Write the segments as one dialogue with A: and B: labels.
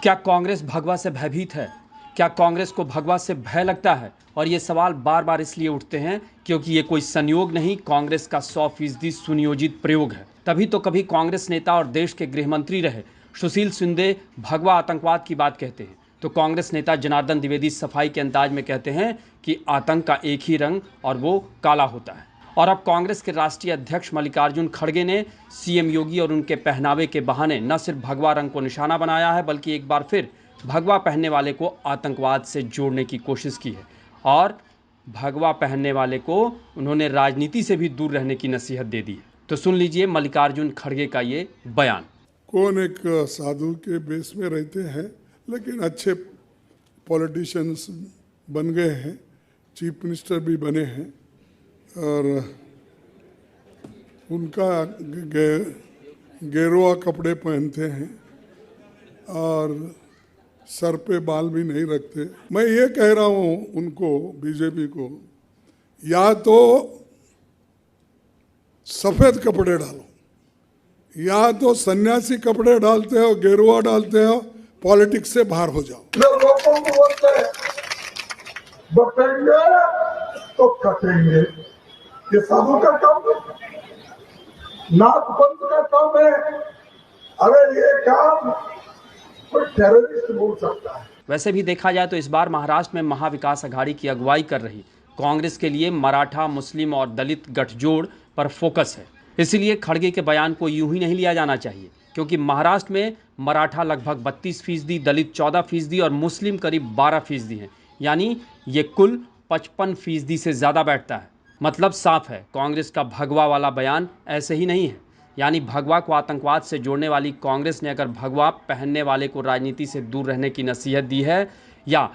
A: क्या कांग्रेस भगवा से भयभीत है? क्या कांग्रेस को भगवा से भय लगता है? और ये सवाल बार बार इसलिए उठते हैं क्योंकि ये कोई संयोग नहीं, कांग्रेस का 100% सुनियोजित प्रयोग है। तभी तो कभी कांग्रेस नेता और देश के गृह मंत्री रहे सुशील शिंदे भगवा आतंकवाद की बात कहते हैं, तो कांग्रेस नेता जनार्दन द्विवेदी सफाई के अंदाज में कहते हैं कि आतंक का एक ही रंग और वो काला होता है। और अब कांग्रेस के राष्ट्रीय अध्यक्ष मल्लिकार्जुन खड़गे ने सीएम योगी और उनके पहनावे के बहाने न सिर्फ भगवा रंग को निशाना बनाया है, बल्कि एक बार फिर भगवा पहनने वाले को आतंकवाद से जोड़ने की कोशिश की है। और भगवा पहनने वाले को उन्होंने राजनीति से भी दूर रहने की नसीहत दे दी है। तो सुन लीजिए मल्लिकार्जुन खड़गे का ये बयान।
B: कौन एक साधु के बेस में रहते हैं, लेकिन अच्छे पॉलिटिशियंस बन गए हैं, चीफ मिनिस्टर भी बने हैं और उनका गेरुआ कपड़े पहनते हैं और सर पे बाल भी नहीं रखते। मैं ये कह रहा हूँ उनको, बीजेपी को, या तो सफेद कपड़े डालो या तो सन्यासी कपड़े डालते हो, गेरुआ डालते हो, पॉलिटिक्स से बाहर हो जाओ।
C: लोगों को बोलते हैं बटेंगे तो कटेंगे, ये साधु का काम है, नाथ पंथ का काम है। अरे ये काम कोई टेररिस्ट बोल सकता है।
A: वैसे भी देखा जाए तो इस बार महाराष्ट्र में महाविकास अघाड़ी की अगुवाई कर रही कांग्रेस के लिए मराठा, मुस्लिम और दलित गठजोड़ पर फोकस है। इसलिए खड़गे के बयान को यूं ही नहीं लिया जाना चाहिए, क्योंकि महाराष्ट्र में मराठा लगभग 32%, दलित 14% और मुस्लिम करीब 12% हैं। यानी ये कुल 55% से ज़्यादा बैठता है। मतलब साफ है, कांग्रेस का भगवा वाला बयान ऐसे ही नहीं है। यानी भगवा को आतंकवाद से जोड़ने वाली कांग्रेस ने अगर भगवा पहनने वाले को राजनीति से दूर रहने की नसीहत दी है या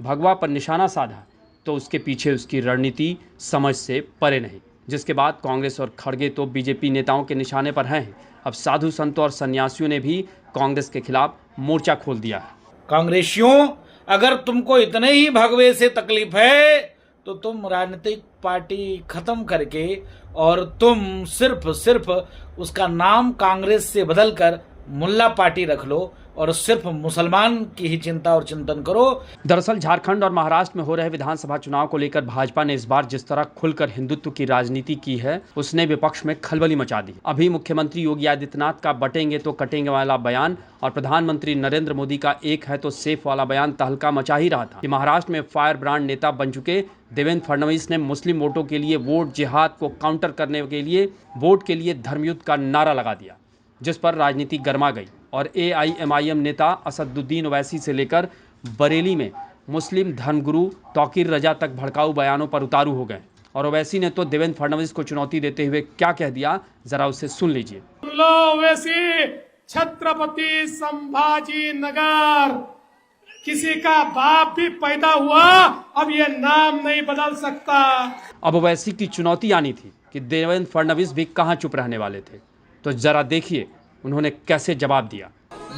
A: भगवा पर निशाना साधा, तो उसके पीछे उसकी रणनीति समझ से परे नहीं। जिसके बाद कांग्रेस और खड़गे तो बीजेपी नेताओं के निशाने पर हैं। अब साधु संतों और सन्यासियों ने भी कांग्रेस के खिलाफ मोर्चा खोल दिया है।
D: कांग्रेसियों, अगर तुमको इतने ही भगवे से तकलीफ है तो तुम राजनीतिक पार्टी खत्म करके और तुम सिर्फ उसका नाम कांग्रेस से बदलकर मुल्ला पार्टी रख लो और सिर्फ मुसलमान की ही चिंता और चिंतन करो।
A: दरअसल झारखंड और महाराष्ट्र में हो रहे विधानसभा चुनाव को लेकर भाजपा ने इस बार जिस तरह खुलकर हिंदुत्व की राजनीति की है, उसने विपक्ष में खलबली मचा दी। अभी मुख्यमंत्री योगी आदित्यनाथ का बटेंगे तो कटेंगे वाला बयान और प्रधानमंत्री नरेंद्र मोदी का एक है तो सेफ वाला बयान तहलका मचा ही रहा था कि महाराष्ट्र में फायर ब्रांड नेता बन चुके देवेंद्र फडणवीस ने मुस्लिम वोटों के लिए वोट जिहाद को काउंटर करने के लिए वोट के लिए धर्मयुद्ध का नारा लगा दिया, जिस पर राजनीति गर्मा गई और AIMIM नेता असदुद्दीन ओवैसी से लेकर बरेली में मुस्लिम धर्मगुरु तौकीर रजा तक भड़काऊ बयानों पर उतारू हो गए। और ओवैसी ने तो देवेंद्र फडणवीस को चुनौती देते हुए क्या कह दिया, जरा उसे सुन लीजिए।
E: ओवैसी, छत्रपति संभाजी नगर, किसी का बाप भी पैदा हुआ, अब ये नाम नहीं बदल सकता।
A: अब ओवैसी की चुनौती आनी थी कि देवेंद्र फडणवीस भी कहां चुप रहने वाले थे, तो जरा देखिए उन्होंने कैसे जवाब दिया।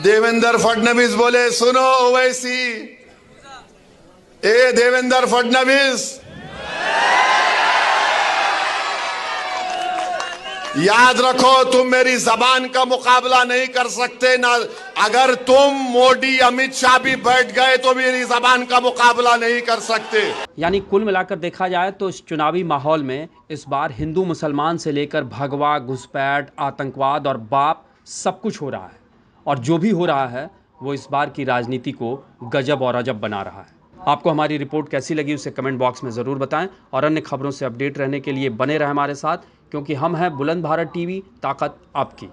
F: देवेंद्र फडणवीस बोले, सुनो ओवैसी, ए देवेंद्र फडणवीस, याद रखो तुम मेरी जबान का मुकाबला नहीं कर सकते ना। अगर तुम मोदी अमित शाह भी बैठ गए तो मेरी जबान का मुकाबला नहीं कर सकते।
A: यानी कुल मिलाकर देखा जाए तो इस चुनावी माहौल में इस बार हिंदू मुसलमान से लेकर भगवा, घुसपैठ, आतंकवाद और बाप सब कुछ हो रहा है। और जो भी हो रहा है वो इस बार की राजनीति को गजब और अजब बना रहा है। आपको हमारी रिपोर्ट कैसी लगी उसे कमेंट बॉक्स में ज़रूर बताएं और अन्य खबरों से अपडेट रहने के लिए बने रहें हमारे साथ, क्योंकि हम हैं बुलंद भारत टीवी, ताकत आपकी।